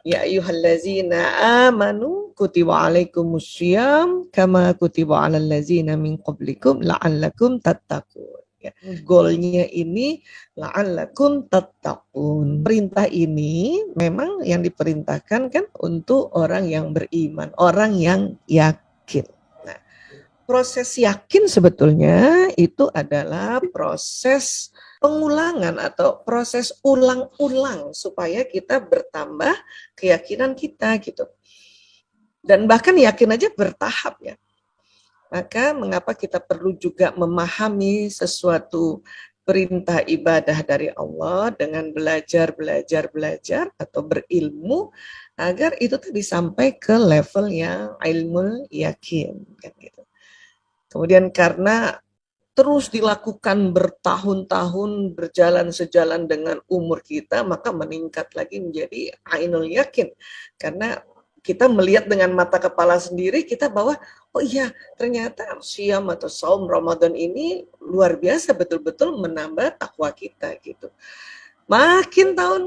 Ya ayyuhallazina amanu kutiba alaikumussyam kama kutiba alal ladzina min qablikum la'allakum tattaqun. Ya, goalnya ini la'allakum tattaqun. Perintah ini memang yang diperintahkan kan untuk orang yang beriman, orang yang yakin. Nah, proses yakin sebetulnya itu adalah proses pengulangan atau proses ulang-ulang supaya kita bertambah keyakinan kita gitu. Dan bahkan yakin aja bertahap ya. Maka mengapa kita perlu juga memahami sesuatu perintah ibadah dari Allah dengan belajar atau berilmu agar itu tadi sampai ke level yang ilmu yakin kan gitu. Kemudian karena terus dilakukan bertahun-tahun berjalan sejalan dengan umur kita, maka meningkat lagi menjadi ainul yakin. Karena kita melihat dengan mata kepala sendiri, kita bahwa, oh iya ternyata siam atau saum Ramadan ini luar biasa, betul-betul menambah takwa kita gitu. Makin tahun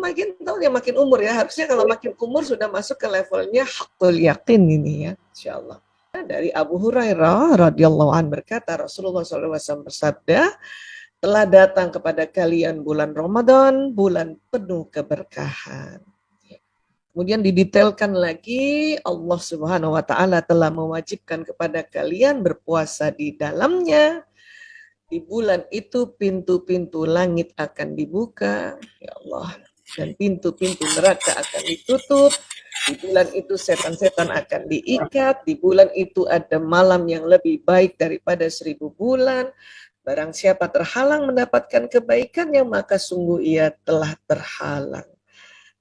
ya makin umur ya, harusnya kalau makin umur sudah masuk ke levelnya hakul yakin ini ya, insyaallah. Dari Abu Hurairah radhiyallahu an berkata, Rasulullah SAW bersabda, telah datang kepada kalian bulan Ramadan, bulan penuh keberkahan. Kemudian didetailkan lagi, Allah Subhanahu wa taala telah mewajibkan kepada kalian berpuasa di dalamnya. Di bulan itu pintu-pintu langit akan dibuka, ya Allah, dan pintu-pintu neraka akan ditutup. Di bulan itu setan-setan akan diikat. Di bulan itu ada malam yang lebih baik daripada 1000 bulan. Barang siapa terhalang mendapatkan kebaikannya, maka sungguh ia telah terhalang.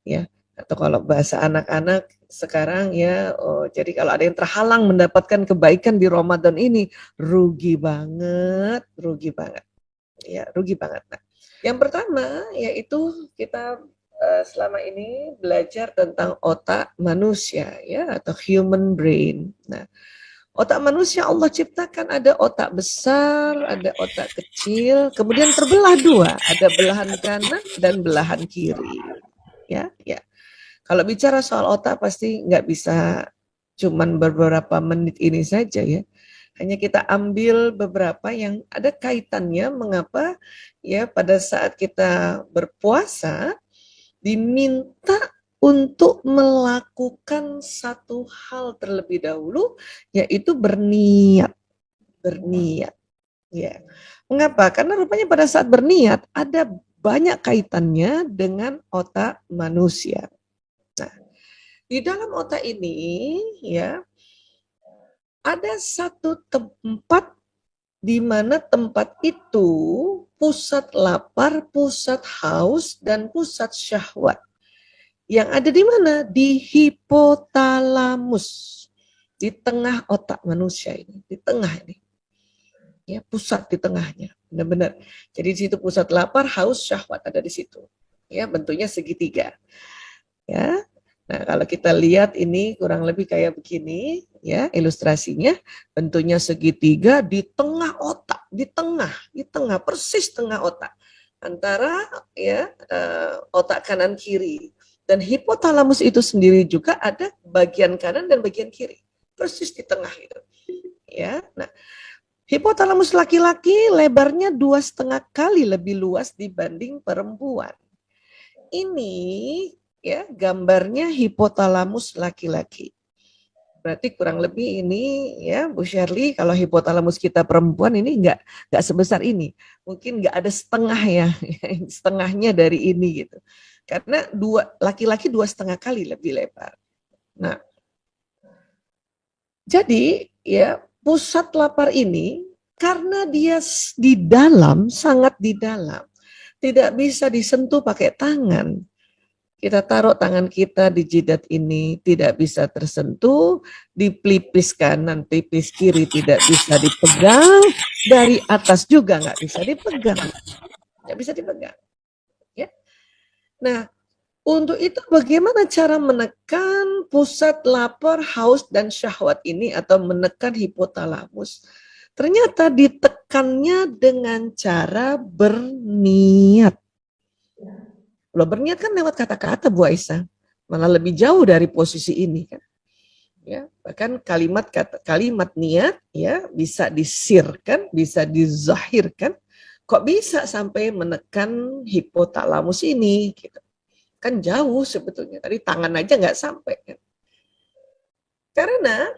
Ya, atau kalau bahasa anak-anak sekarang ya, jadi kalau ada yang terhalang mendapatkan kebaikan di Ramadan ini, rugi banget, ya rugi banget. Nah, yang pertama yaitu kita selama ini belajar tentang otak manusia ya atau human brain. Nah, otak manusia Allah ciptakan ada otak besar, ada otak kecil, kemudian terbelah dua, ada belahan kanan dan belahan kiri. Ya, ya. Kalau bicara soal otak pasti nggak bisa cuman beberapa menit ini saja ya. Hanya kita ambil beberapa yang ada kaitannya mengapa ya pada saat kita berpuasa diminta untuk melakukan satu hal terlebih dahulu yaitu berniat. Berniat. Ya. Mengapa? Karena rupanya pada saat berniat ada banyak kaitannya dengan otak manusia. Nah, di dalam otak ini ya ada satu tempat di mana tempat itu pusat lapar, pusat haus, dan pusat syahwat. Yang ada di mana? Di hipotalamus. Di tengah otak manusia ini. Di tengah ini. Ya, pusat di tengahnya. Benar-benar. Jadi di situ pusat lapar, haus, syahwat ada di situ. Ya, bentuknya segitiga. Ya. Nah, kalau kita lihat ini kurang lebih kayak begini, ya ilustrasinya, bentuknya segitiga di tengah otak, di tengah persis tengah otak antara ya otak kanan kiri dan hipotalamus itu sendiri juga ada bagian kanan dan bagian kiri, persis di tengah itu, ya. Nah, hipotalamus laki-laki lebarnya 2,5 kali lebih luas dibanding perempuan. Ini ya gambarnya hipotalamus laki-laki. Berarti kurang lebih ini ya Bu Shirley, kalau hipotalamus kita perempuan ini nggak sebesar ini, mungkin nggak ada setengah ya, setengahnya dari ini gitu. Karena laki-laki 2,5 kali lebih lebar. Nah, jadi ya pusat lapar ini karena dia di dalam, sangat di dalam, tidak bisa disentuh pakai tangan. Kita taruh tangan kita di jidat ini, tidak bisa tersentuh, di pelipis kanan, pelipis kiri tidak bisa dipegang, dari atas juga nggak bisa dipegang. Nggak bisa dipegang. Ya. Nah, untuk itu bagaimana cara menekan pusat lapar, haus, dan syahwat ini atau menekan hipotalamus? Ternyata ditekannya dengan cara berniat. Loh, berniat kan lewat kata-kata Bu Aisyah. malah lebih jauh dari posisi ini kan. Ya, bahkan kalimat niat ya bisa disirkan, bisa dizahirkan. Kok bisa sampai menekan hipotalamus ini gitu. Kan jauh sebetulnya. Tadi tangan aja nggak sampai kan. Karena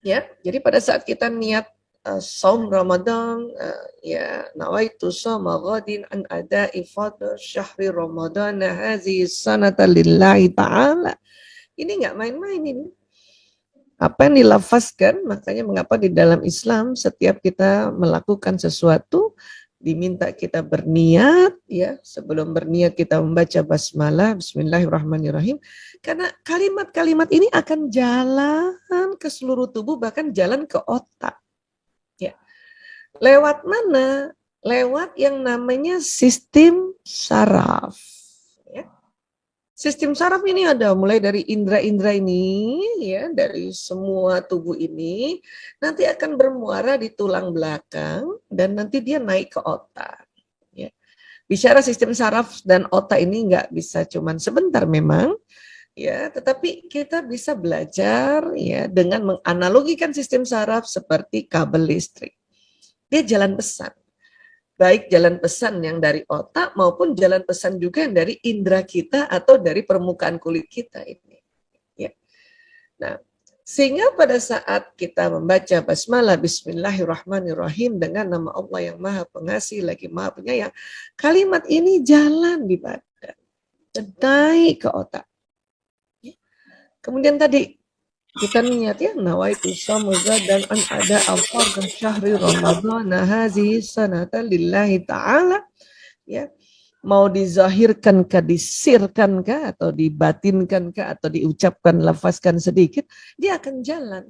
ya, jadi pada saat kita niat saum Ramadan, ya nawaitu shauma ghadin an ada'i fadl syahri Ramadan hadhihi sanata lillahi ta'ala. Ini nggak main-main ini. Apa yang dilafazkan, makanya mengapa di dalam Islam setiap kita melakukan sesuatu diminta kita berniat ya, sebelum berniat kita membaca basmalah bismillahirrahmanirrahim, karena kalimat-kalimat ini akan jalan ke seluruh tubuh, bahkan jalan ke otak ya. Lewat mana? Lewat yang namanya sistem saraf ya. Sistem saraf ini ada mulai dari indera-indera ini, ya, dari semua tubuh ini, nanti akan bermuara di tulang belakang dan nanti dia naik ke otak. Ya. Bicara sistem saraf dan otak ini nggak bisa cuman sebentar memang, ya, tetapi kita bisa belajar ya dengan menganalogikan sistem saraf seperti kabel listrik. Dia jalan pesan. Baik jalan pesan yang dari otak maupun jalan pesan juga yang dari indera kita atau dari permukaan kulit kita ini. Ya. Nah, sehingga pada saat kita membaca basmalah bismillahirrahmanirrahim dengan nama Allah yang Maha Pengasih lagi Maha Penyayang, kalimat ini jalan di badan dan naik ke otak. Ya. Kemudian tadi kita niat ya nawaitu shauma dan an ada al-fardhu syahri Ramadan hazihi sanata lillahi ta'ala ya, mau dizahirkan kah, disirkan kah, atau dibatinkan kah, atau diucapkan, lafazkan sedikit, dia akan jalan.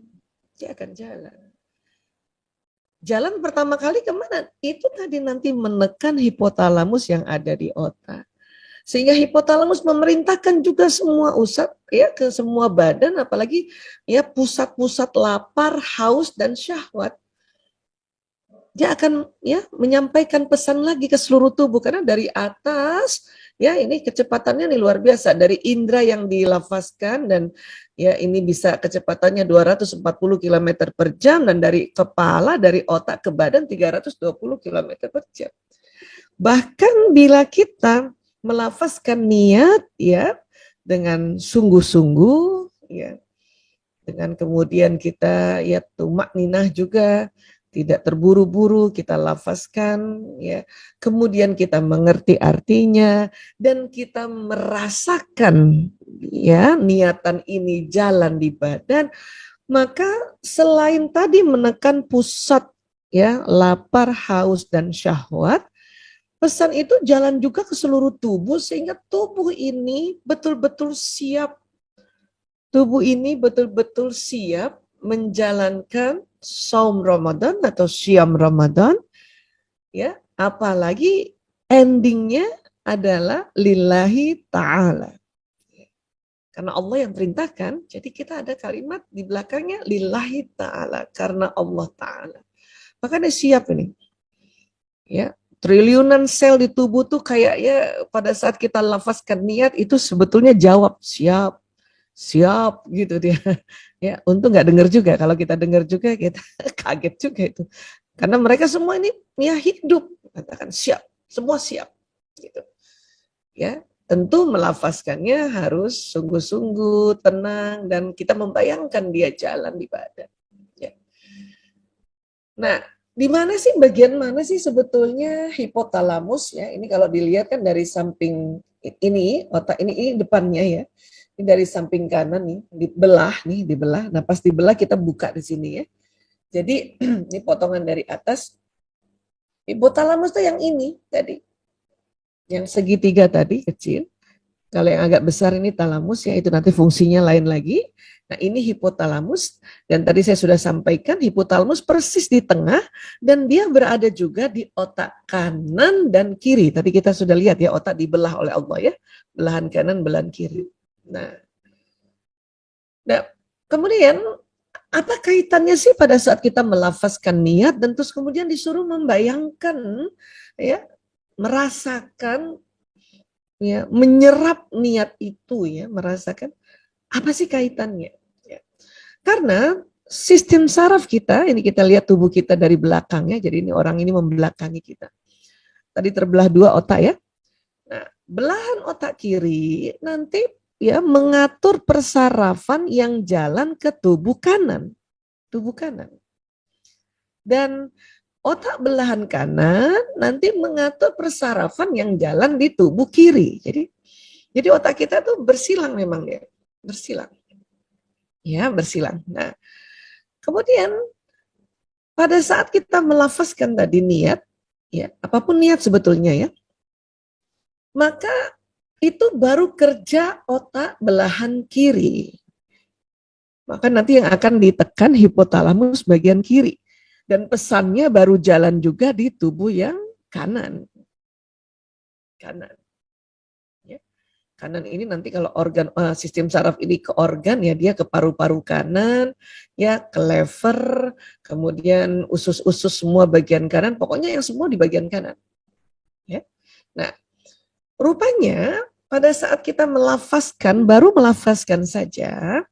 Dia akan jalan. Jalan pertama kali kemana? Itu tadi nanti menekan hipotalamus yang ada di otak. Sehingga hipotalamus memerintahkan juga semua usap ya ke semua badan, apalagi ya pusat-pusat lapar, haus dan syahwat. Dia akan ya menyampaikan pesan lagi ke seluruh tubuh karena dari atas ya ini kecepatannya nih luar biasa dari indera yang dilafazkan dan ya ini bisa kecepatannya 240 km per jam dan dari kepala dari otak ke badan 320 km per jam. Bahkan bila kita melafazkan niat ya dengan sungguh-sungguh ya, dengan kemudian kita ya tumakninah juga, tidak terburu-buru kita lafazkan ya, kemudian kita mengerti artinya dan kita merasakan ya niatan ini jalan di badan, maka selain tadi menekan pusat ya lapar, haus dan syahwat, pesan itu jalan juga ke seluruh tubuh sehingga tubuh ini betul-betul siap. Tubuh ini betul-betul siap menjalankan saum Ramadan atau syam Ramadan. Ya, apalagi endingnya adalah lillahi ta'ala. Karena Allah yang perintahkan, jadi kita ada kalimat di belakangnya lillahi ta'ala, karena Allah ta'ala. Maka dia siap ini. Ya, triliunan sel di tubuh tuh kayaknya pada saat kita lafazkan niat itu sebetulnya jawab siap gitu dia. Ya, untung nggak dengar juga. Kalau kita dengar juga kita kaget juga itu. Karena mereka semua ini ya hidup, katakan siap, semua siap gitu. Ya, tentu melafazkannya harus sungguh-sungguh tenang dan kita membayangkan dia jalan di badan. Ya. Nah, di mana sih bagian mana sih sebetulnya hipotalamus ya? Ini kalau dilihat kan dari samping ini otak ini depannya ya. Ini dari samping kanan nih, dibelah. Nah, pas dibelah kita buka di sini ya. Jadi ini potongan dari atas. Hipotalamus tuh yang ini tadi. Yang segitiga tadi kecil. Kalau yang agak besar ini talamus ya, itu nanti fungsinya lain lagi. Nah, ini hipotalamus dan tadi saya sudah sampaikan hipotalamus persis di tengah dan dia berada juga di otak kanan dan kiri. Tadi kita sudah lihat ya otak dibelah oleh Allah ya, belahan kanan, belahan kiri. Nah, kemudian apa kaitannya sih pada saat kita melafazkan niat dan terus kemudian disuruh membayangkan ya, merasakan ya menyerap niat itu, ya merasakan apa sih kaitannya. Ya. Karena sistem saraf kita, ini kita lihat tubuh kita dari belakangnya, jadi ini orang ini membelakangi kita. Tadi terbelah dua otak ya. Nah, belahan otak kiri nanti ya mengatur persarafan yang jalan ke tubuh kanan. Tubuh kanan. Dan otak belahan kanan nanti mengatur persarafan yang jalan di tubuh kiri. Jadi otak kita tuh bersilang memang ya, bersilang. Ya, bersilang. Nah, kemudian pada saat kita melafazkan tadi niat, ya, apapun niat sebetulnya ya, maka itu baru kerja otak belahan kiri. Maka nanti yang akan ditekan hipotalamus bagian kiri. Dan pesannya baru jalan juga di tubuh yang kanan. Kanan. Ya. Kanan ini nanti kalau organ sistem saraf ini ke organ ya dia ke paru-paru kanan, ya ke lever, kemudian usus-usus semua bagian kanan, pokoknya yang semua di bagian kanan. Ya. Nah, rupanya pada saat kita melafazkan, baru melafazkan saja,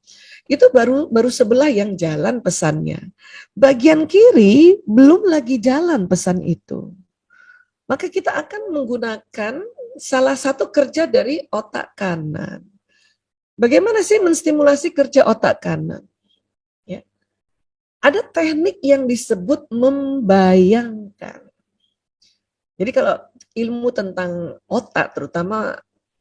itu baru sebelah yang jalan pesannya. Bagian kiri belum lagi jalan pesan itu. Maka kita akan menggunakan salah satu kerja dari otak kanan. Bagaimana sih menstimulasi kerja otak kanan? Ya. Ada teknik yang disebut membayangkan. Jadi kalau ilmu tentang otak, terutama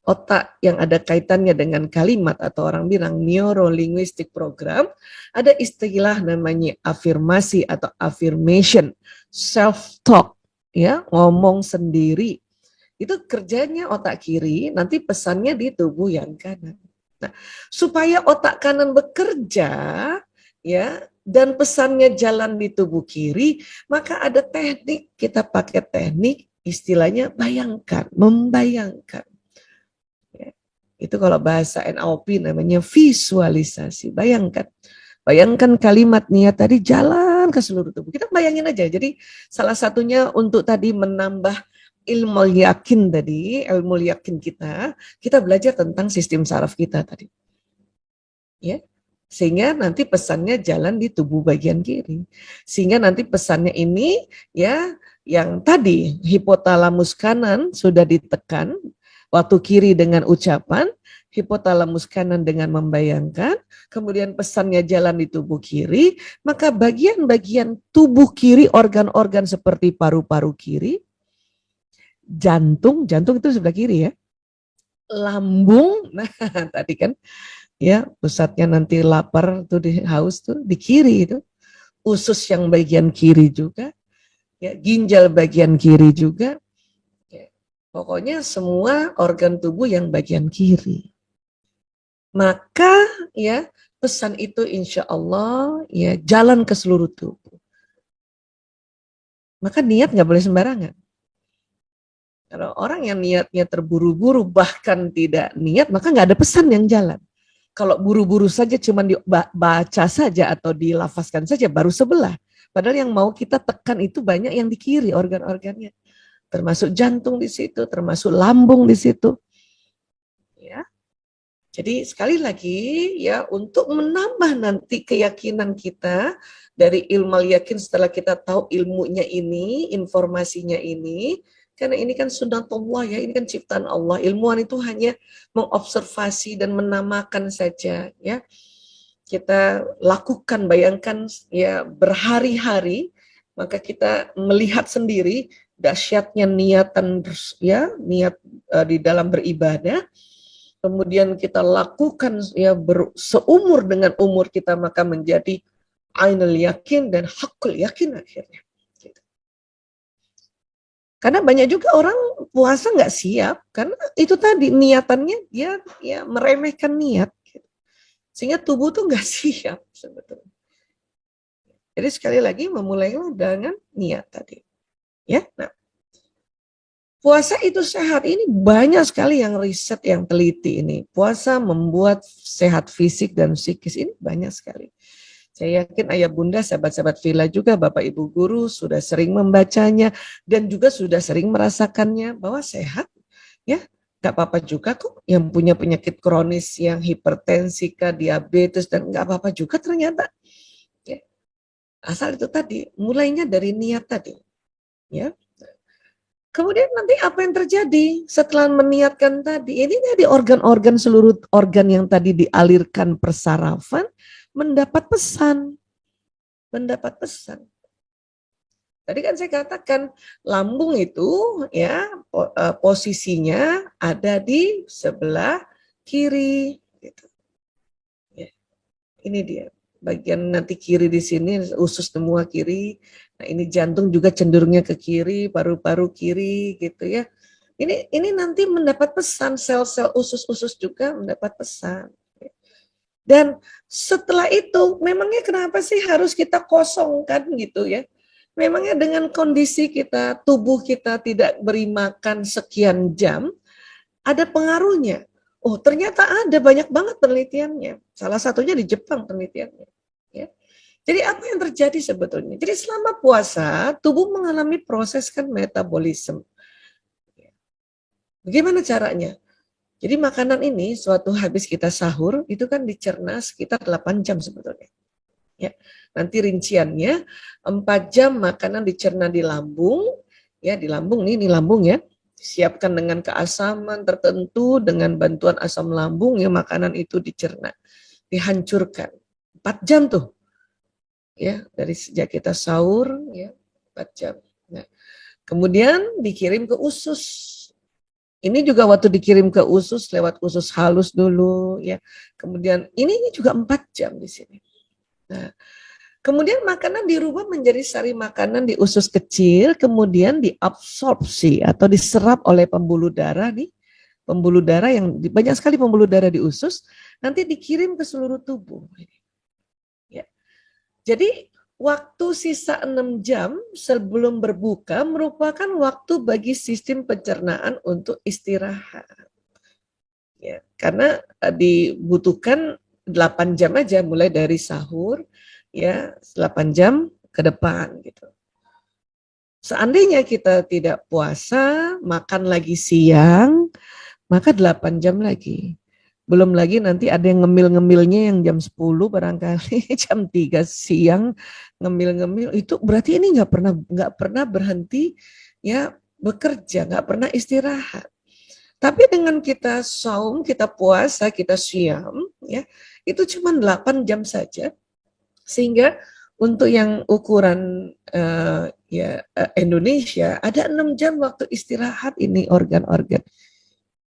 otak yang ada kaitannya dengan kalimat atau orang bilang neuro-linguistic program, ada istilah namanya afirmasi atau affirmation, self-talk, ya, ngomong sendiri. Itu kerjanya otak kiri, nanti pesannya di tubuh yang kanan. Nah, supaya otak kanan bekerja, ya, dan pesannya jalan di tubuh kiri, maka ada teknik, kita pakai teknik istilahnya bayangkan, membayangkan. Ya, itu kalau bahasa NLP namanya visualisasi, bayangkan. Bayangkan kalimat niat tadi jalan ke seluruh tubuh. Kita bayangin aja. Jadi salah satunya untuk tadi menambah ilmu yakin tadi, ilmu yakin kita belajar tentang sistem saraf kita tadi. Ya. Sehingga nanti pesannya jalan di tubuh bagian kiri. Sehingga nanti pesannya ini ya yang tadi hipotalamus kanan sudah ditekan, waktu kiri dengan ucapan, hipotalamus kanan dengan membayangkan, kemudian pesannya jalan di tubuh kiri, maka bagian-bagian tubuh kiri, organ-organ seperti paru-paru kiri, jantung itu sebelah kiri ya, lambung, nah tadi kan ya pusatnya nanti lapar tuh di haus tuh di kiri itu, usus yang bagian kiri juga, ya ginjal bagian kiri juga, ya, pokoknya semua organ tubuh yang bagian kiri. Maka ya pesan itu insya Allah ya jalan ke seluruh tubuh. Maka niat nggak boleh sembarangan. Kalau orang yang niatnya terburu-buru bahkan tidak niat, maka nggak ada pesan yang jalan. Kalau buru-buru saja cuma dibaca saja atau dilafazkan saja baru sebelah. Padahal yang mau kita tekan itu banyak yang di kiri organ-organnya. Termasuk jantung di situ, termasuk lambung di situ. Ya. Jadi sekali lagi ya untuk menambah nanti keyakinan kita dari ilmu yakin setelah kita tahu ilmunya ini, informasinya ini, karena ini kan sunatullah ya, ini kan ciptaan Allah. Ilmuwan itu hanya mengobservasi dan menamakan saja ya. Kita lakukan, bayangkan ya berhari-hari, maka kita melihat sendiri dahsyatnya niatan ya, niat di dalam beribadah. Kemudian kita lakukan ya seumur dengan umur kita, maka menjadi ainul yakin dan hakul yakin akhirnya. Gitu. Karena banyak juga orang puasa nggak siap karena itu tadi niatannya dia ya meremehkan niat, gitu. Sehingga tubuh tuh nggak siap sebetulnya. Jadi sekali lagi memulailah dengan niat tadi. Ya, nah. Puasa itu sehat, ini banyak sekali yang riset yang teliti ini. Puasa membuat sehat fisik dan psikis, ini banyak sekali. Saya yakin ayah bunda, sahabat-sahabat Villa juga, bapak ibu guru sudah sering membacanya dan juga sudah sering merasakannya bahwa sehat, ya. Gak apa-apa juga kok yang punya penyakit kronis, yang hipertensi, diabetes, dan gak apa-apa juga ternyata. Ya. Asal itu tadi, mulainya dari niat tadi. Ya. Kemudian nanti apa yang terjadi setelah meniatkan tadi? Ini dari organ-organ, seluruh organ yang tadi dialirkan persarafan mendapat pesan. Mendapat pesan. Tadi kan saya katakan lambung itu ya posisinya ada di sebelah kiri. Gitu. Ya, ini dia bagian nanti kiri di sini usus semua kiri. Nah ini jantung juga cenderungnya ke kiri, paru-paru kiri gitu ya. Ini nanti mendapat pesan, sel-sel usus-usus juga mendapat pesan. Dan setelah itu memangnya kenapa sih harus kita kosongkan gitu ya? Memangnya dengan kondisi kita, tubuh kita tidak beri makan sekian jam, ada pengaruhnya. Oh, ternyata ada banyak banget penelitiannya. Salah satunya di Jepang penelitiannya. Ya. Jadi apa yang terjadi sebetulnya? Jadi selama puasa, tubuh mengalami proses kan metabolisme. Bagaimana caranya? Jadi makanan ini suatu habis kita sahur, itu kan dicerna sekitar 8 jam sebetulnya. Ya. Nanti rinciannya 4 jam makanan dicerna di lambung, ya di lambung nih, lambung ya. Siapkan dengan keasaman tertentu dengan bantuan asam lambung ya makanan itu dicerna, dihancurkan. 4 jam tuh. Ya, dari sejak kita sahur ya 4 jam. Nah, kemudian dikirim ke usus. Ini juga waktu dikirim ke usus lewat usus halus dulu ya. Kemudian ini juga 4 jam di sini. Nah, kemudian makanan dirubah menjadi sari makanan di usus kecil, kemudian diabsorpsi atau diserap oleh pembuluh darah nih. Pembuluh darah yang banyak sekali pembuluh darah di usus, nanti dikirim ke seluruh tubuh. Ya. Jadi waktu sisa 6 jam sebelum berbuka merupakan waktu bagi sistem pencernaan untuk istirahat. Ya, karena dibutuhkan 8 jam aja mulai dari sahur ya 8 jam ke depan gitu. Seandainya kita tidak puasa, makan lagi siang, maka 8 jam lagi. Belum lagi nanti ada yang ngemil-ngemilnya yang jam 10 barangkali, jam 3 siang ngemil-ngemil, itu berarti ini nggak pernah berhenti ya bekerja, nggak pernah istirahat. Tapi dengan kita saum, kita puasa, kita siam, ya itu cuma 8 jam saja. Sehingga untuk yang ukuran Indonesia ada 6 jam waktu istirahat ini organ-organ.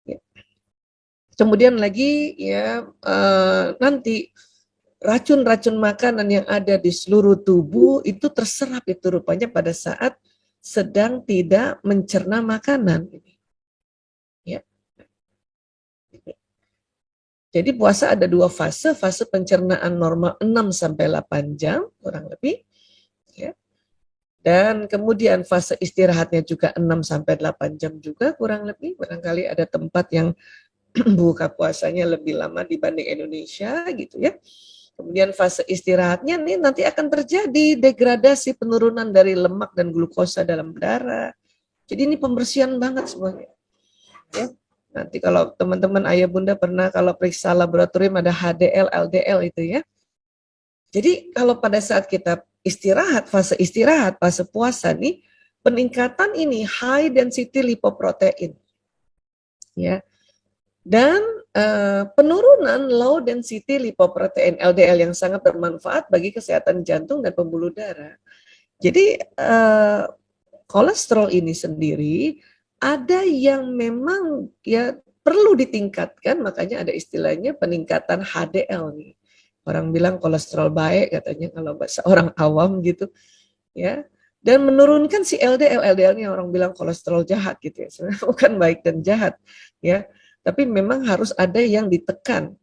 Ya. Kemudian lagi ya nanti racun-racun makanan yang ada di seluruh tubuh itu terserap itu rupanya pada saat sedang tidak mencerna makanan. Ya. Jadi puasa ada 2 fase, fase pencernaan normal 6-8 jam kurang lebih. Ya. Dan kemudian fase istirahatnya juga 6-8 jam juga kurang lebih. Barangkali ada tempat yang buka puasanya lebih lama dibanding Indonesia gitu ya. Kemudian fase istirahatnya nih nanti akan terjadi degradasi penurunan dari lemak dan glukosa dalam darah. Jadi ini pembersihan banget semuanya. Ya. Nanti kalau teman-teman ayah bunda pernah kalau periksa laboratorium ada HDL, LDL itu ya. Jadi kalau pada saat kita istirahat, fase puasa nih, peningkatan ini high density lipoprotein. Ya. Dan penurunan low density lipoprotein LDL yang sangat bermanfaat bagi kesehatan jantung dan pembuluh darah. Jadi kolesterol ini sendiri ada yang memang ya perlu ditingkatkan, makanya ada istilahnya peningkatan HDL nih. Orang bilang kolesterol baik katanya kalau bahasa orang awam gitu ya. Dan menurunkan si LDL, LDL-nya orang bilang kolesterol jahat gitu ya. Sebenarnya bukan baik dan jahat ya. Tapi memang harus ada yang ditekan.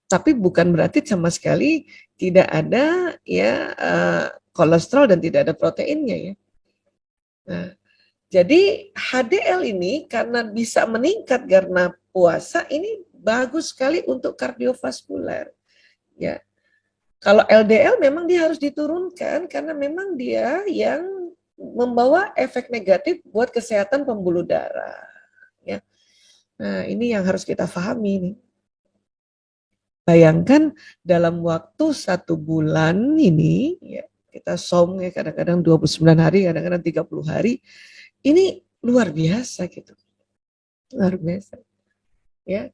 Tapi bukan berarti sama sekali tidak ada ya kolesterol dan tidak ada proteinnya ya. Nah, jadi HDL ini karena bisa meningkat karena puasa ini bagus sekali untuk kardiovaskular. Ya. Kalau LDL memang dia harus diturunkan karena memang dia yang membawa efek negatif buat kesehatan pembuluh darah. Ya. Nah, ini yang harus kita pahami nih. Bayangkan dalam waktu 1 bulan ini, ya, kita som ya kadang-kadang 29 hari, kadang-kadang 30 hari, ini luar biasa gitu. Luar biasa. Ya.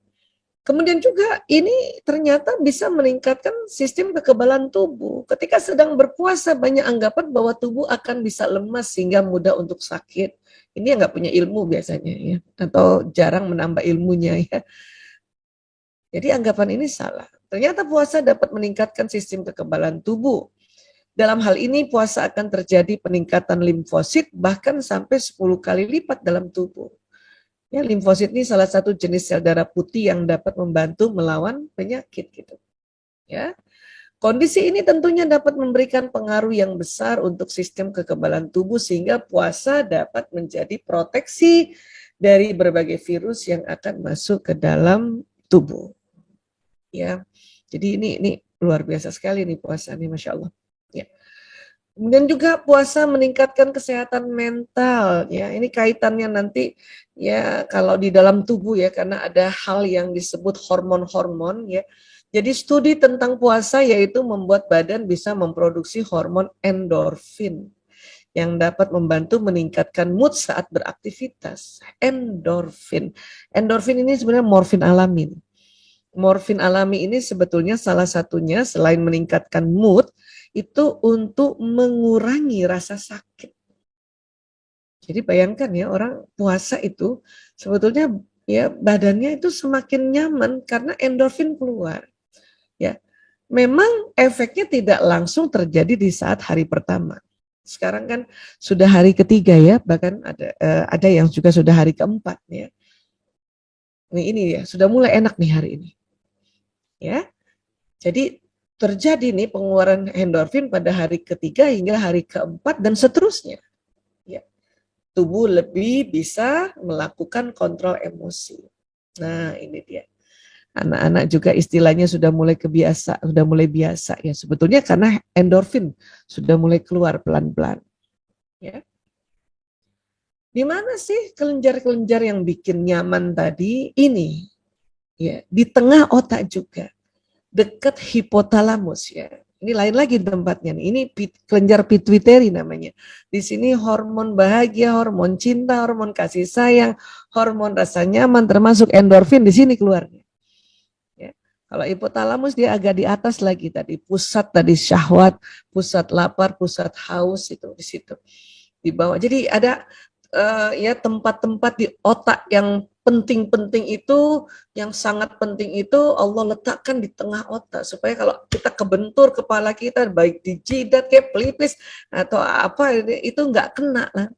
Kemudian juga ini ternyata bisa meningkatkan sistem kekebalan tubuh. Ketika sedang berpuasa banyak anggapan bahwa tubuh akan bisa lemas sehingga mudah untuk sakit. Ini yang nggak punya ilmu biasanya ya, atau jarang menambah ilmunya ya. Jadi anggapan ini salah. Ternyata puasa dapat meningkatkan sistem kekebalan tubuh. Dalam hal ini puasa akan terjadi peningkatan limfosit bahkan sampai 10 kali lipat dalam tubuh. Ya, limfosit ini salah satu jenis sel darah putih yang dapat membantu melawan penyakit gitu. Ya. Kondisi ini tentunya dapat memberikan pengaruh yang besar untuk sistem kekebalan tubuh sehingga puasa dapat menjadi proteksi dari berbagai virus yang akan masuk ke dalam tubuh. Ya. Jadi ini luar biasa sekali nih puasa nih, Masya Allah. Ya. Kemudian juga puasa meningkatkan kesehatan mental ya. Ini kaitannya nanti ya kalau di dalam tubuh ya karena ada hal yang disebut hormon-hormon ya. Jadi studi tentang puasa yaitu membuat badan bisa memproduksi hormon endorfin yang dapat membantu meningkatkan mood saat beraktivitas. Endorfin. Endorfin ini sebenarnya morfin alami. Morfin alami ini sebetulnya salah satunya selain meningkatkan mood itu untuk mengurangi rasa sakit. Jadi bayangkan ya orang puasa itu sebetulnya ya badannya itu semakin nyaman karena endorfin keluar. Ya, memang efeknya tidak langsung terjadi di saat hari pertama. Sekarang kan sudah hari ketiga ya, bahkan ada yang juga sudah hari keempat ya. Ini ya sudah mulai enak nih hari ini. Ya, jadi terjadi nih pengeluaran endorfin pada hari ketiga hingga hari keempat dan seterusnya. Ya, tubuh lebih bisa melakukan kontrol emosi. Nah, ini dia. Anak-anak juga istilahnya sudah mulai sudah mulai biasa ya. Sebetulnya karena endorfin sudah mulai keluar pelan-pelan. Ya. Di mana sih kelenjar-kelenjar yang bikin nyaman tadi? Ini ya, di tengah otak juga. Dekat hipotalamus ya. Ini lain lagi tempatnya nih. Ini kelenjar pituitary namanya. Di sini hormon bahagia, hormon cinta, hormon kasih sayang, hormon rasa nyaman termasuk endorfin di sini keluarnya. Ya. Kalau hipotalamus dia agak di atas lagi tadi, pusat tadi syahwat, pusat lapar, pusat haus itu di situ. Di bawah. Jadi ada ya tempat-tempat di otak yang penting-penting itu, yang sangat penting itu Allah letakkan di tengah otak supaya kalau kita kebentur kepala kita baik di jidat kayak pelipis atau apa itu nggak kena lah.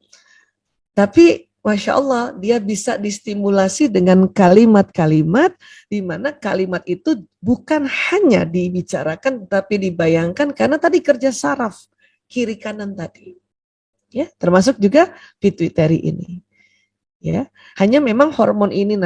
Tapi Masya Allah dia bisa distimulasi dengan kalimat-kalimat di mana kalimat itu bukan hanya dibicarakan tapi dibayangkan karena tadi kerja saraf kiri kanan tadi. Ya, termasuk juga pituitary ini. Ya, hanya memang hormon ini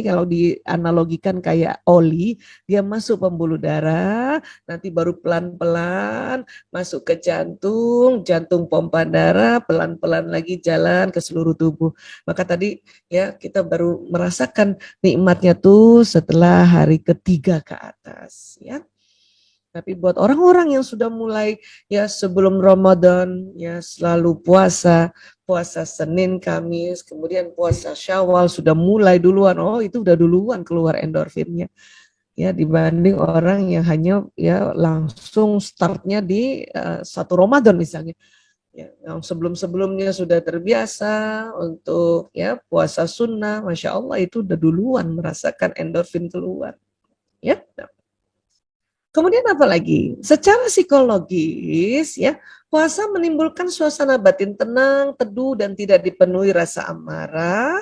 kalau dianalogikan kayak oli, dia masuk pembuluh darah, nanti baru pelan-pelan masuk ke jantung, jantung pompa darah, pelan-pelan lagi jalan ke seluruh tubuh. Maka tadi ya kita baru merasakan nikmatnya tuh setelah hari ketiga ke atas, ya. Tapi buat orang-orang yang sudah mulai ya sebelum Ramadan ya selalu puasa, puasa Senin, Kamis, kemudian puasa Syawal sudah mulai duluan. Oh, itu udah duluan keluar endorfinnya. Ya dibanding orang yang hanya ya langsung startnya di 1 Ramadan misalnya. Ya, yang sebelum-sebelumnya sudah terbiasa untuk ya puasa sunnah, Masya Allah itu udah duluan merasakan endorfin keluar. Ya. Kemudian apa lagi? Secara psikologis ya, puasa menimbulkan suasana batin tenang, teduh dan tidak dipenuhi rasa amarah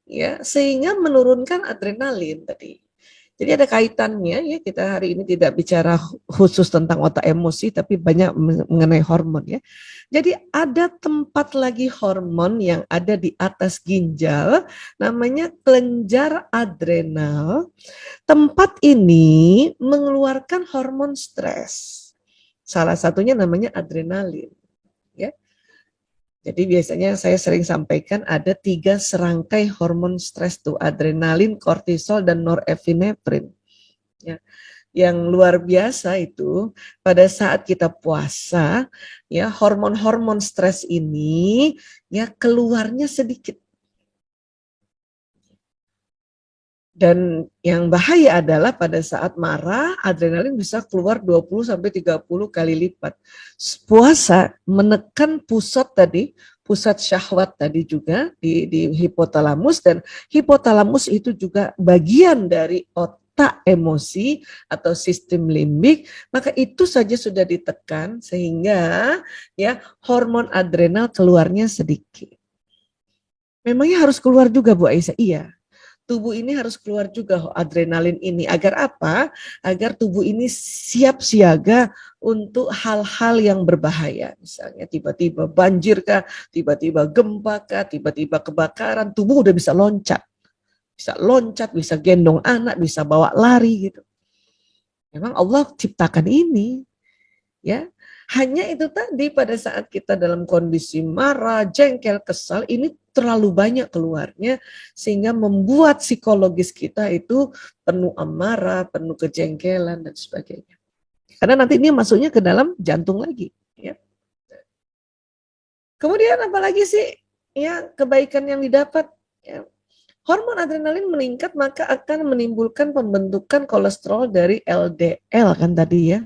ya, sehingga menurunkan adrenalin tadi. Jadi ada kaitannya ya, kita hari ini tidak bicara khusus tentang otak emosi tapi banyak mengenai hormon ya. Jadi ada tempat lagi hormon yang ada di atas ginjal namanya kelenjar adrenal. Tempat ini mengeluarkan hormon stres. Salah satunya namanya adrenalin. Ya. Jadi biasanya saya sering sampaikan ada 3 serangkai hormon stres tuh, adrenalin, kortisol, dan norepinefrin. Ya, yang luar biasa itu pada saat kita puasa, ya hormon-hormon stres ini ya keluarnya sedikit. Dan yang bahaya adalah pada saat marah, adrenalin bisa keluar 20-30 kali lipat. Puasa menekan pusat syahwat tadi juga di hipotalamus, dan hipotalamus itu juga bagian dari otak emosi atau sistem limbik, maka itu saja sudah ditekan sehingga ya hormon adrenal keluarnya sedikit. Memangnya harus keluar juga Bu Aisyah? Iya, tubuh ini harus keluar juga adrenalin ini. Agar apa? Agar tubuh ini siap siaga untuk hal-hal yang berbahaya. Misalnya tiba-tiba banjir kah, tiba-tiba gempa kah, tiba-tiba kebakaran, tubuh udah bisa loncat. Bisa loncat, bisa gendong anak, bisa bawa lari gitu. Memang Allah ciptakan ini. Ya, hanya itu tadi pada saat kita dalam kondisi marah, jengkel, kesal, ini terlalu banyak keluarnya sehingga membuat psikologis kita itu penuh amarah, penuh kejengkelan dan sebagainya. Karena nanti ini masuknya ke dalam jantung lagi. Ya. Kemudian apalagi sih ya kebaikan yang didapat? Ya. Hormon adrenalin meningkat maka akan menimbulkan pembentukan kolesterol dari LDL kan tadi ya.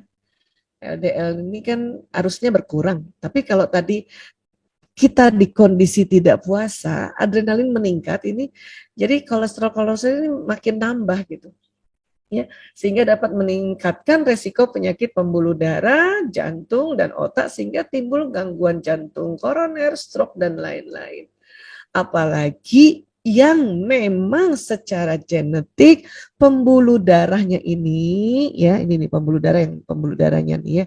LDL ini kan harusnya berkurang. Tapi kalau tadi kita di kondisi tidak puasa, adrenalin meningkat ini, jadi kolesterol ini makin nambah gitu. Ya, sehingga dapat meningkatkan resiko penyakit pembuluh darah, jantung, dan otak sehingga timbul gangguan jantung, koroner, stroke, dan lain-lain. Apalagi yang memang secara genetik pembuluh darahnya ini, ya ini nih pembuluh darahnya nih ya,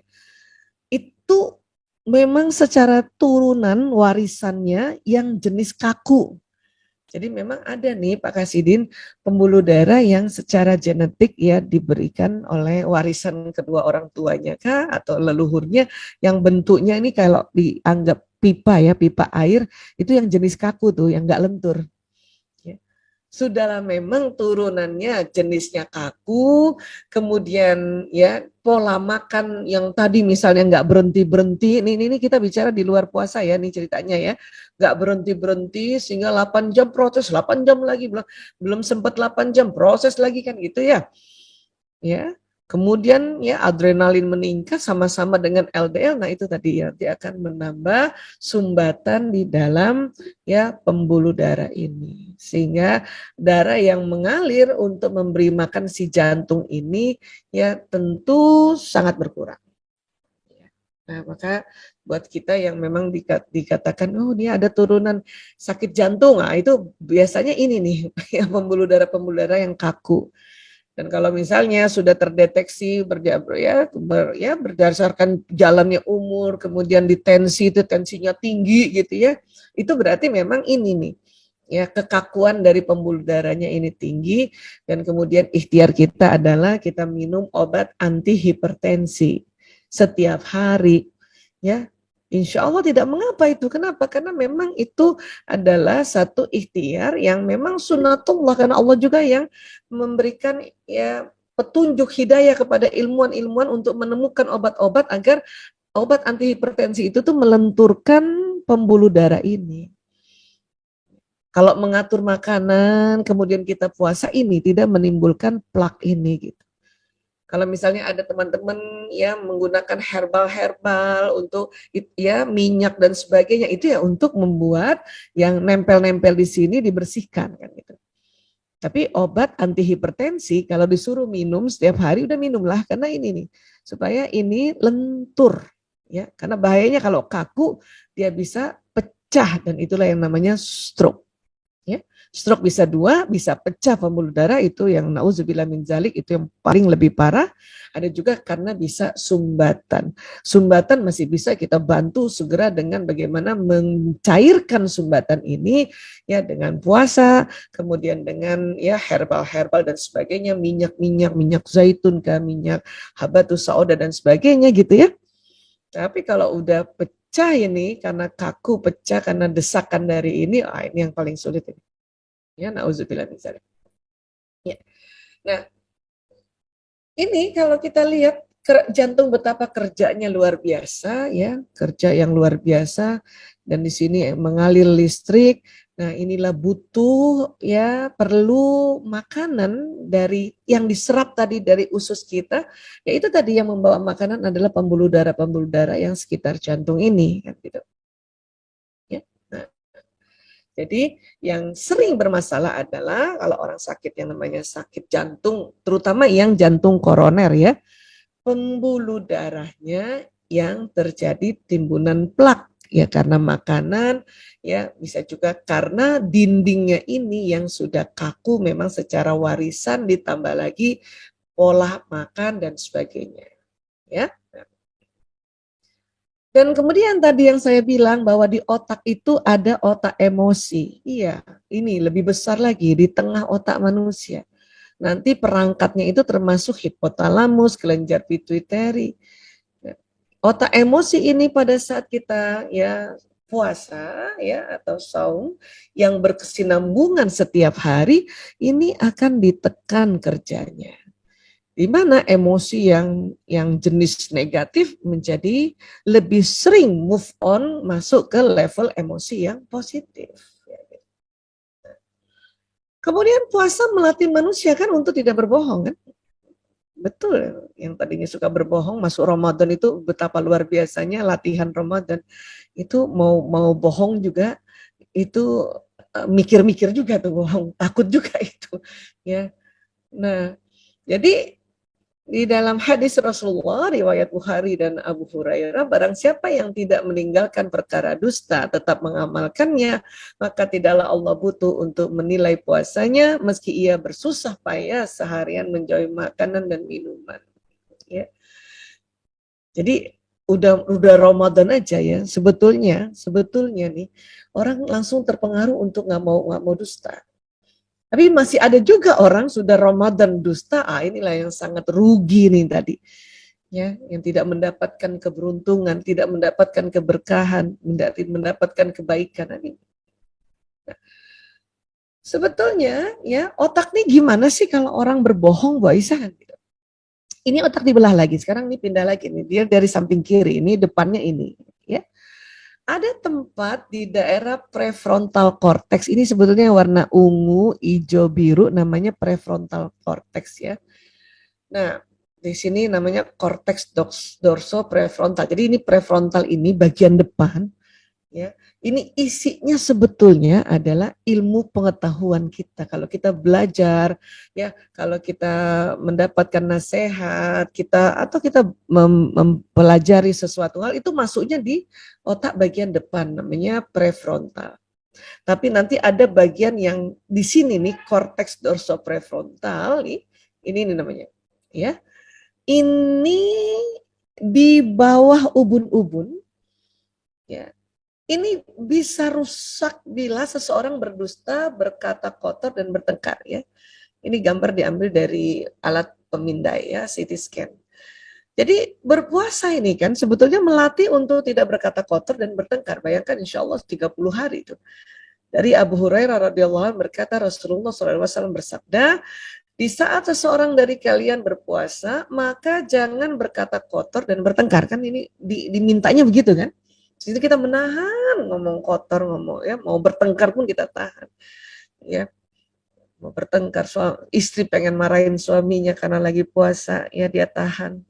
itu memang secara turunan warisannya yang jenis kaku. Jadi memang ada nih Pak Kasidin pembuluh darah yang secara genetik ya diberikan oleh warisan kedua orang tuanya kah atau leluhurnya yang bentuknya ini kalau dianggap pipa ya, pipa air itu yang jenis kaku tuh yang nggak lentur. Sudahlah memang turunannya jenisnya kaku, kemudian ya pola makan yang tadi misalnya nggak berhenti-berhenti, ini kita bicara di luar puasa ya, nih ceritanya ya, nggak berhenti-berhenti sehingga 8 jam protes, 8 jam lagi, belum sempat 8 jam proses lagi kan gitu ya. Ya, kemudian ya adrenalin meningkat sama-sama dengan LDL, nah itu tadi ya dia akan menambah sumbatan di dalam ya pembuluh darah ini sehingga darah yang mengalir untuk memberi makan si jantung ini ya tentu sangat berkurang. Nah, maka buat kita yang memang dikatakan oh dia ada turunan sakit jantung, nah itu biasanya ini nih pembuluh darah yang kaku. Dan kalau misalnya sudah terdeteksi berdasarkan jalannya umur, kemudian ditensi itu tensinya tinggi gitu ya, itu berarti memang ini nih ya kekakuan dari pembuluh darahnya ini tinggi dan kemudian ikhtiar kita adalah kita minum obat anti hipertensi setiap hari ya. Insya Allah tidak mengapa itu. Kenapa? Karena memang itu adalah satu ikhtiar yang memang sunnatullah. Karena Allah juga yang memberikan ya petunjuk hidayah kepada ilmuwan-ilmuwan untuk menemukan obat-obat agar obat anti hipertensi itu tuh melenturkan pembuluh darah ini. Kalau mengatur makanan, kemudian kita puasa ini tidak menimbulkan plak ini gitu. Kalau misalnya ada teman-teman yang menggunakan herbal untuk ya minyak dan sebagainya itu ya untuk membuat yang nempel-nempel di sini dibersihkan kan gitu. Tapi obat anti hipertensi kalau disuruh minum setiap hari udah minumlah karena ini nih supaya ini lentur ya karena bahayanya kalau kaku dia bisa pecah dan itulah yang namanya stroke. Ya. Stroke bisa 2, bisa pecah pembuluh darah itu yang nauzubillah min zalik itu yang paling lebih parah. Ada juga karena bisa sumbatan. Sumbatan masih bisa kita bantu segera dengan bagaimana mencairkan sumbatan ini ya dengan puasa, kemudian dengan ya herbal dan sebagainya, minyak zaitun kah, minyak habatus sauda dan sebagainya gitu ya. Tapi kalau udah pecah ini, karena kaku, pecah karena desakan dari ini, ini yang paling sulit ini. Ya, nauzubillah min dzalik. Ya. Nah, ini kalau kita lihat jantung betapa kerjanya luar biasa, ya, kerja yang luar biasa, dan di sini mengalir listrik. Nah, inilah butuh, ya, perlu makanan dari yang diserap tadi dari usus kita. Ya, itu tadi yang membawa makanan adalah pembuluh darah yang sekitar jantung ini, kan gitu. Ya. Nah, jadi yang sering bermasalah adalah kalau orang sakit yang namanya sakit jantung, terutama yang jantung koroner, ya, pembuluh darahnya yang terjadi timbunan plak, ya, karena makanan, ya, bisa juga karena dindingnya ini yang sudah kaku memang secara warisan, ditambah lagi pola makan dan sebagainya, ya. Dan kemudian tadi yang saya bilang bahwa di otak itu ada otak emosi. Iya, ini lebih besar lagi di tengah otak manusia. Nanti perangkatnya itu termasuk hipotalamus, kelenjar pituitari. Otak emosi ini pada saat kita, ya, puasa, ya, atau saum yang berkesinambungan setiap hari, ini akan ditekan kerjanya. Di mana emosi yang jenis negatif menjadi lebih sering move on masuk ke level emosi yang positif. Kemudian puasa melatih manusia kan untuk tidak berbohong, kan? Betul, yang tadinya suka berbohong masuk Ramadan itu betapa luar biasanya latihan Ramadan. Itu mau bohong juga itu mikir-mikir juga tuh bohong, takut juga itu, ya. Nah, jadi di dalam hadis Rasulullah, riwayat Bukhari dan Abu Hurairah, barang siapa yang tidak meninggalkan perkara dusta, tetap mengamalkannya, maka tidaklah Allah butuh untuk menilai puasanya, meski ia bersusah payah seharian menjauhi makanan dan minuman. Ya. Jadi udah Ramadan aja, ya, sebetulnya nih orang langsung terpengaruh untuk nggak mau dusta. Tapi masih ada juga orang sudah Ramadan dusta, inilah yang sangat rugi nih tadi. Ya, yang tidak mendapatkan keberuntungan, tidak mendapatkan keberkahan, tidak mendapatkan kebaikan. Nah, sebetulnya, ya, otak nih gimana sih kalau orang berbohong, Bu Aisyah? Ini otak dibelah lagi, sekarang ini pindah lagi nih, dia dari samping kiri, ini depannya ini, ya. Ada tempat di daerah prefrontal cortex, ini sebetulnya warna ungu, hijau, biru, namanya prefrontal cortex, ya. Nah, di sini namanya cortex dorsoprefrontal. Jadi ini prefrontal ini bagian depan, ya. Ini isinya sebetulnya adalah ilmu pengetahuan kita. Kalau kita belajar, ya, kalau kita mendapatkan nasihat, atau kita mempelajari sesuatu hal, itu masuknya di otak bagian depan namanya prefrontal. Tapi nanti ada bagian yang di sini nih, cortex dorsoprefrontal nih, ini namanya, ya. Ini di bawah ubun-ubun, ya. Ini bisa rusak bila seseorang berdusta, berkata kotor, dan bertengkar, ya. Ini gambar diambil dari alat pemindai, ya, CT scan. Jadi berpuasa ini kan sebetulnya melatih untuk tidak berkata kotor dan bertengkar. Bayangkan insya Allah 30 hari itu. Dari Abu Hurairah radhiyallahu anhu berkata, Rasulullah SAW bersabda, di saat seseorang dari kalian berpuasa, maka jangan berkata kotor dan bertengkar. Kan ini dimintanya begitu kan? Jadi kita menahan ngomong kotor, ya, mau bertengkar pun kita tahan. Ya, mau bertengkar, istri pengen marahin suaminya karena lagi puasa, ya dia tahan.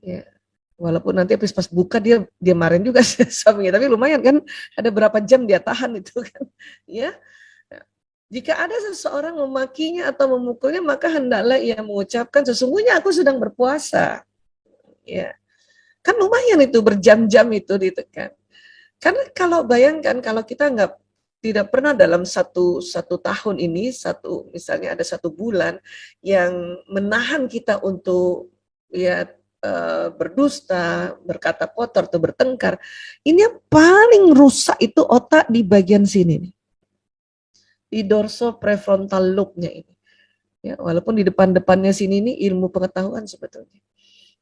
Ya, walaupun nanti habis pas buka dia marahin juga suaminya, tapi lumayan kan, ada berapa jam dia tahan itu kan. Ya. Jika ada seseorang memakinya atau memukulnya, maka hendaklah ia mengucapkan, sesungguhnya aku sedang berpuasa. Ya, kan lumayan itu berjam-jam itu ditekan. Karena kalau bayangkan kalau kita tidak pernah dalam satu tahun ini, misalnya ada 1 bulan yang menahan kita untuk, ya, berdusta, berkata kotor atau bertengkar, ini yang paling rusak itu otak di bagian sini nih, di dorso prefrontal lobe-nya ini. Ya, walaupun di depan-depannya sini ini ilmu pengetahuan sebetulnya.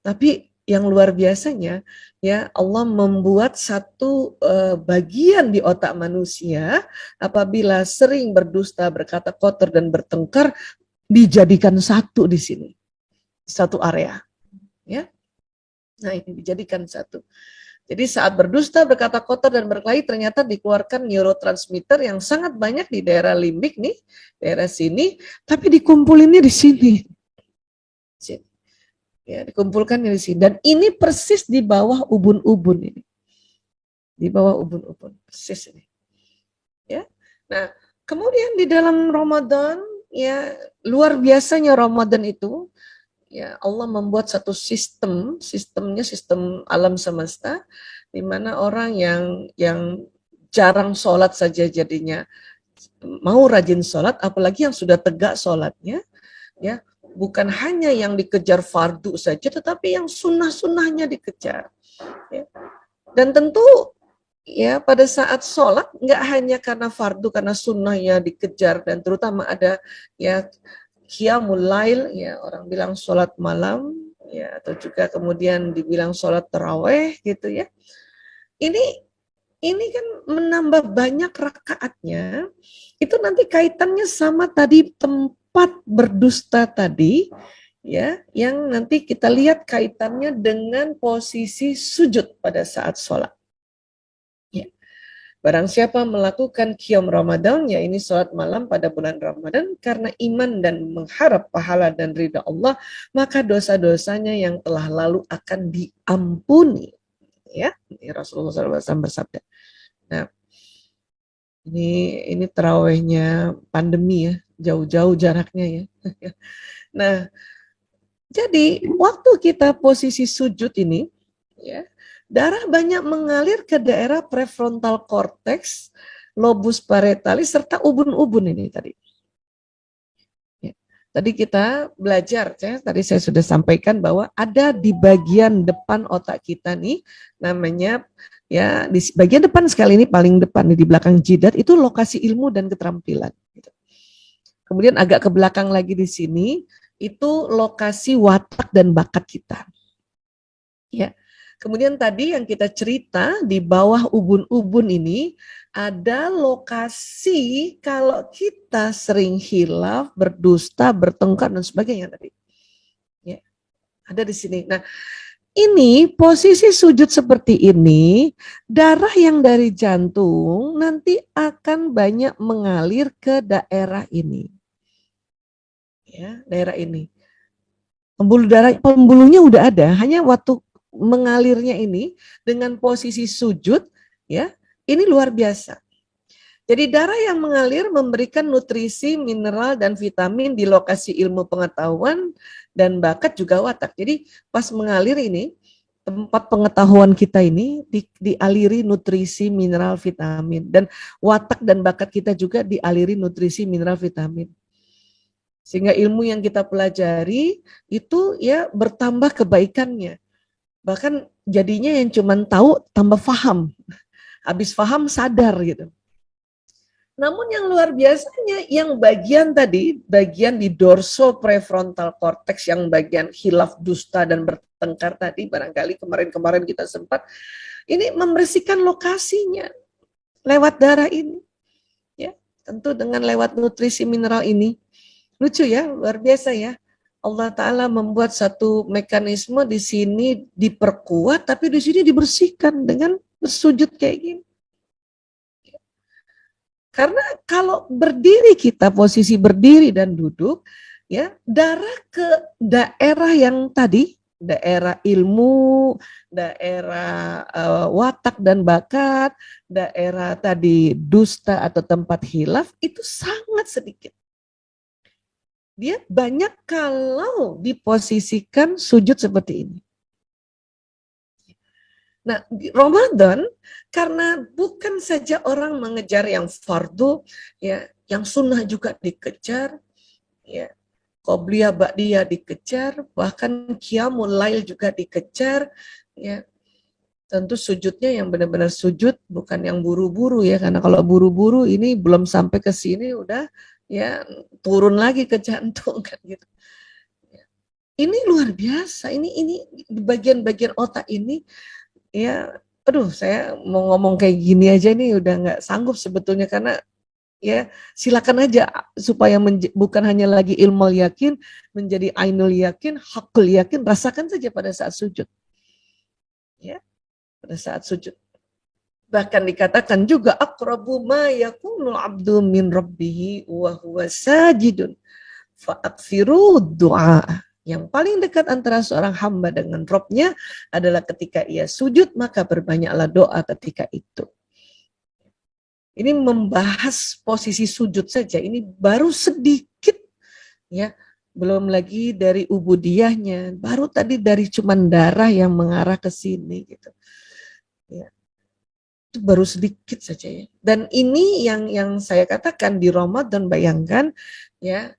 Tapi yang luar biasanya, ya Allah membuat satu bagian di otak manusia apabila sering berdusta, berkata kotor dan bertengkar dijadikan satu di sini, satu area, ya. Nah ini dijadikan satu. Jadi saat berdusta, berkata kotor dan berkelahi ternyata dikeluarkan neurotransmitter yang sangat banyak di daerah limbik nih, daerah sini, tapi dikumpulin di sini. Ya, dikumpulkan di sini. Dan ini persis di bawah ubun-ubun ini. Di bawah ubun-ubun, persis ini. Ya. Nah, kemudian di dalam Ramadan, ya luar biasanya Ramadan itu, ya Allah membuat satu sistemnya sistem alam semesta, di mana orang yang jarang sholat saja jadinya mau rajin sholat, apalagi yang sudah tegak sholatnya, ya bukan hanya yang dikejar fardu saja, tetapi yang sunnah-sunnahnya dikejar. Ya. Dan tentu ya pada saat sholat nggak hanya karena fardu, karena sunnahnya dikejar, dan terutama ada ya qiyamul lail, ya orang bilang sholat malam, ya atau juga kemudian dibilang sholat taraweh gitu ya. Ini kan menambah banyak rakaatnya, itu nanti kaitannya sama tadi tempat berdusta tadi, ya, yang nanti kita lihat kaitannya dengan posisi sujud pada saat sholat. Ya. Barang siapa melakukan qiyam Ramadan, ya ini sholat malam pada bulan Ramadan, karena iman dan mengharap pahala dan ridha Allah, maka dosa-dosanya yang telah lalu akan diampuni. Ya, Rasulullah SAW bersabda. Nah, ini terawihnya pandemi ya, jauh-jauh jaraknya ya. Nah, jadi waktu kita posisi sujud ini, ya, darah banyak mengalir ke daerah prefrontal cortex, lobus parietalis, serta ubun-ubun ini tadi. Ya. Tadi kita belajar, ya, tadi saya sudah sampaikan bahwa ada di bagian depan otak kita nih, namanya ya di bagian depan sekali ini paling depan di belakang jidat itu lokasi ilmu dan keterampilan. Kemudian agak ke belakang lagi di sini itu lokasi watak dan bakat kita. Ya. Kemudian tadi yang kita cerita di bawah ubun-ubun ini ada lokasi kalau kita sering hilaf, berdusta, bertengkar dan sebagainya tadi. Ya. Ada di sini. Nah, ini posisi sujud seperti ini, darah yang dari jantung nanti akan banyak mengalir ke daerah ini. Ya, daerah ini. Pembuluhnya udah ada, hanya waktu mengalirnya ini dengan posisi sujud, ya, ini luar biasa. Jadi darah yang mengalir memberikan nutrisi, mineral, dan vitamin di lokasi ilmu pengetahuan dan bakat juga watak. Jadi pas mengalir ini, tempat pengetahuan kita ini dialiri nutrisi, mineral, vitamin. Dan watak dan bakat kita juga dialiri nutrisi, mineral, vitamin. Sehingga ilmu yang kita pelajari itu ya bertambah kebaikannya. Bahkan jadinya yang cuma tahu tambah paham. Habis paham sadar gitu. Namun yang luar biasanya, yang bagian tadi, bagian di dorso prefrontal cortex, yang bagian hilaf, dusta, dan bertengkar tadi, barangkali kemarin-kemarin kita sempat, ini membersihkan lokasinya lewat darah ini. Ya, tentu dengan lewat nutrisi mineral ini. Lucu ya, luar biasa ya. Allah Ta'ala membuat satu mekanisme di sini diperkuat, tapi di sini dibersihkan dengan bersujud kayak gini. Karena kalau berdiri kita, posisi berdiri dan duduk, ya darah ke daerah yang tadi, daerah ilmu, daerah watak dan bakat, daerah tadi dusta atau tempat hilaf, itu sangat sedikit. Dia banyak kalau diposisikan sujud seperti ini. Nah, di Ramadan karena bukan saja orang mengejar yang fardu, ya, yang sunnah juga dikejar, ya, qobliyah ba'diyah dikejar, bahkan qiyamul lail juga dikejar, ya. Tentu sujudnya yang benar-benar sujud, bukan yang buru-buru ya, karena kalau buru-buru ini belum sampai ke sini udah ya turun lagi ke jantung kan gitu. Ini luar biasa. Ini di bagian-bagian otak ini ya, aduh, saya mau ngomong kayak gini aja ini udah nggak sanggup sebetulnya, karena ya silakan aja supaya bukan hanya lagi ilmu yakin menjadi ainul yakin, hakul yakin, rasakan saja pada saat sujud. Ya, pada saat sujud. Bahkan dikatakan juga aqrabu ma yakunul abdu min rabbihi wa huwa sajidun fa'aksiru du'a. Yang paling dekat antara seorang hamba dengan Robnya adalah ketika ia sujud, maka berbanyaklah doa ketika itu. Ini membahas posisi sujud saja, ini baru sedikit ya, belum lagi dari ubudiyahnya, baru tadi dari cuman darah yang mengarah ke sini gitu. Ya. Itu baru sedikit saja ya. Dan ini yang saya katakan di Ramadan, bayangkan ya,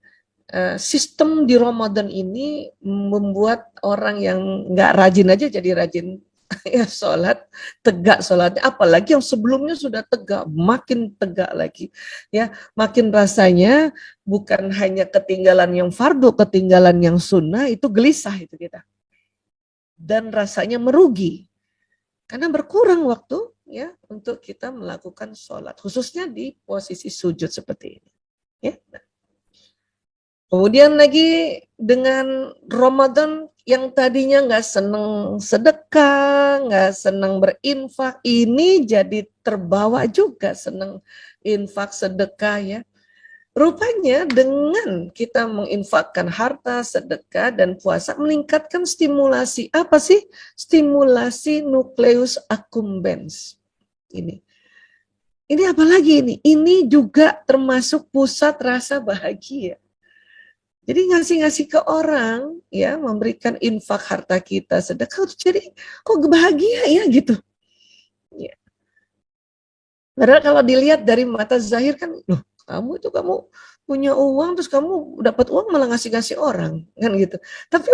sistem di Ramadan ini membuat orang yang nggak rajin aja jadi rajin ya sholat, tegak sholatnya, apalagi yang sebelumnya sudah tegak, makin tegak lagi ya, makin rasanya bukan hanya ketinggalan yang fardu, ketinggalan yang sunnah, itu gelisah itu kita, dan rasanya merugi karena berkurang waktu ya untuk kita melakukan sholat, khususnya di posisi sujud seperti ini ya. Kemudian lagi dengan Ramadan yang tadinya nggak seneng sedekah, nggak seneng berinfak, ini jadi terbawa juga seneng infak sedekah ya. Rupanya dengan kita menginfakkan harta, sedekah, dan puasa meningkatkan stimulasi. Apa sih? Stimulasi nukleus accumbens. Ini apa lagi ini? Ini juga termasuk pusat rasa bahagia. Jadi ngasih-ngasih ke orang, ya, memberikan infak harta kita, sedekah, jadi kok bahagia ya gitu. Ya. Padahal kalau dilihat dari mata zahir kan, loh, kamu punya uang, terus kamu dapat uang malah ngasih-ngasih orang, kan gitu. Tapi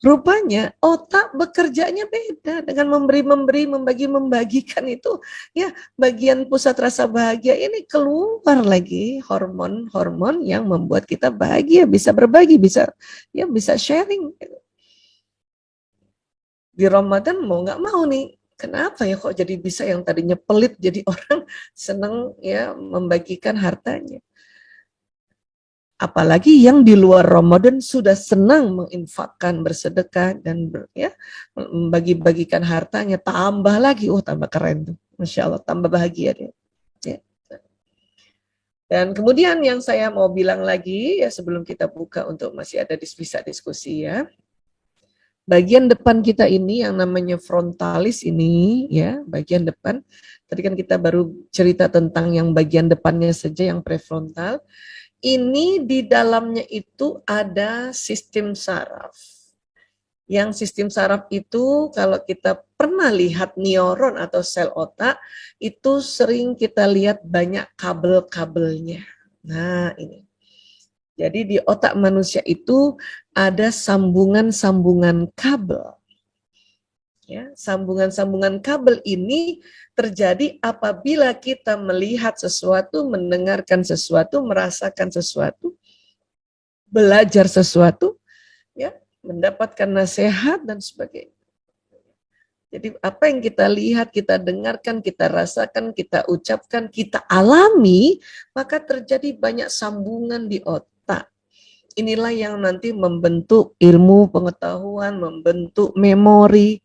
rupanya otak bekerjanya beda dengan memberi, membagi-membagikan itu, ya, bagian pusat rasa bahagia ini keluar lagi hormon-hormon yang membuat kita bahagia, bisa berbagi, bisa sharing. Di Ramadan mau nggak mau nih, kenapa ya kok jadi bisa yang tadinya pelit jadi orang senang ya membagikan hartanya. Apalagi yang di luar Ramadan sudah senang menginfakkan, bersedekah, dan membagi-bagikan hartanya, tambah lagi, tambah keren tuh, Masya Allah, tambah bahagia dia. Ya. Dan kemudian yang saya mau bilang lagi ya sebelum kita buka untuk masih ada bisa diskusi ya. Bagian depan kita ini yang namanya frontalis ini ya, bagian depan. Tadi kan kita baru cerita tentang yang bagian depannya saja, yang prefrontal. Ini di dalamnya itu ada sistem saraf. Yang sistem saraf itu kalau kita pernah lihat neuron atau sel otak, itu sering kita lihat banyak kabel-kabelnya. Nah, ini. Jadi di otak manusia itu ada sambungan-sambungan kabel. Ya, sambungan-sambungan kabel ini terjadi apabila kita melihat sesuatu, mendengarkan sesuatu, merasakan sesuatu, belajar sesuatu, ya, mendapatkan nasihat dan sebagainya. Jadi apa yang kita lihat, kita dengarkan, kita rasakan, kita ucapkan, kita alami, maka terjadi banyak sambungan di otak. Inilah yang nanti membentuk ilmu pengetahuan, membentuk memori.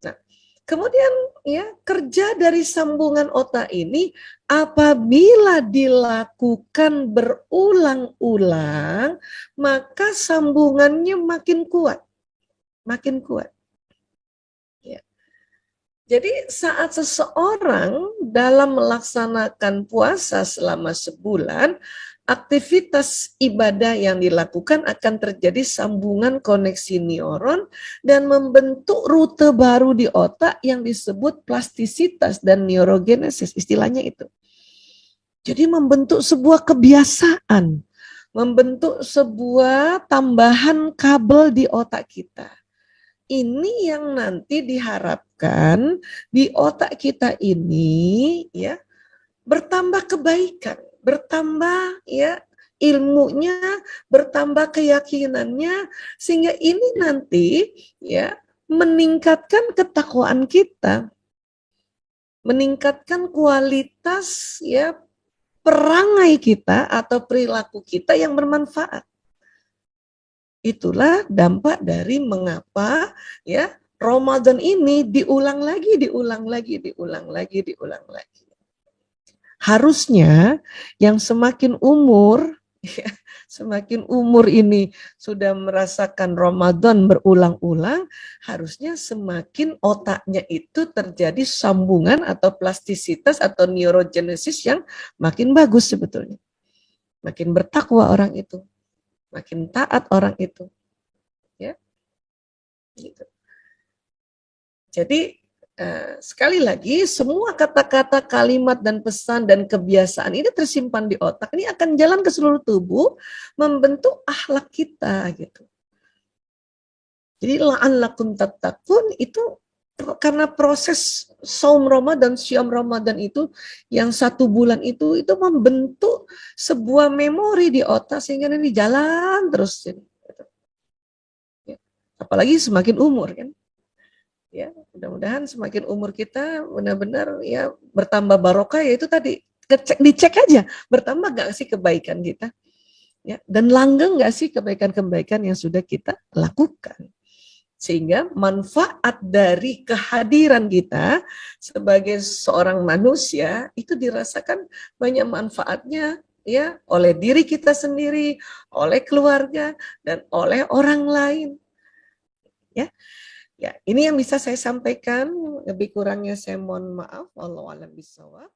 Nah, kemudian ya kerja dari sambungan otak ini apabila dilakukan berulang-ulang, maka sambungannya makin kuat, makin kuat. Ya. Jadi saat seseorang dalam melaksanakan puasa selama sebulan, aktivitas ibadah yang dilakukan akan terjadi sambungan koneksi neuron dan membentuk rute baru di otak yang disebut plastisitas dan neurogenesis, istilahnya itu. Jadi membentuk sebuah kebiasaan, membentuk sebuah tambahan kabel di otak kita. Ini yang nanti diharapkan di otak kita ini ya bertambah kebaikan, bertambah ya ilmunya, bertambah keyakinannya, sehingga ini nanti ya meningkatkan ketakwaan kita, meningkatkan kualitas ya perangai kita atau perilaku kita yang bermanfaat. Itulah dampak dari mengapa ya Ramadan ini diulang lagi, diulang lagi, diulang lagi, diulang lagi. Harusnya yang semakin umur, ya, semakin umur ini sudah merasakan Ramadan berulang-ulang, harusnya semakin otaknya itu terjadi sambungan atau plastisitas atau neurogenesis yang makin bagus sebetulnya. Makin bertakwa orang itu, makin taat orang itu. Ya, gitu. Jadi sekali lagi semua kata-kata, kalimat dan pesan dan kebiasaan ini tersimpan di otak. Ini akan jalan ke seluruh tubuh, membentuk akhlak kita gitu. Jadi la'allakum tattaqun itu karena proses saum Ramadan, syam Ramadan itu yang 1 bulan itu membentuk sebuah memori di otak sehingga ini jalan terus. Gitu. Apalagi semakin umur kan. Ya, mudah-mudahan semakin umur kita benar-benar ya bertambah barokah, ya itu tadi dicek aja bertambah gak sih kebaikan kita ya, dan langgeng gak sih kebaikan-kebaikan yang sudah kita lakukan, sehingga manfaat dari kehadiran kita sebagai seorang manusia itu dirasakan banyak manfaatnya ya oleh diri kita sendiri, oleh keluarga dan oleh orang lain ya. Ya, ini yang bisa saya sampaikan. Lebih kurangnya saya mohon maaf. Wallahu a'lam bishawab.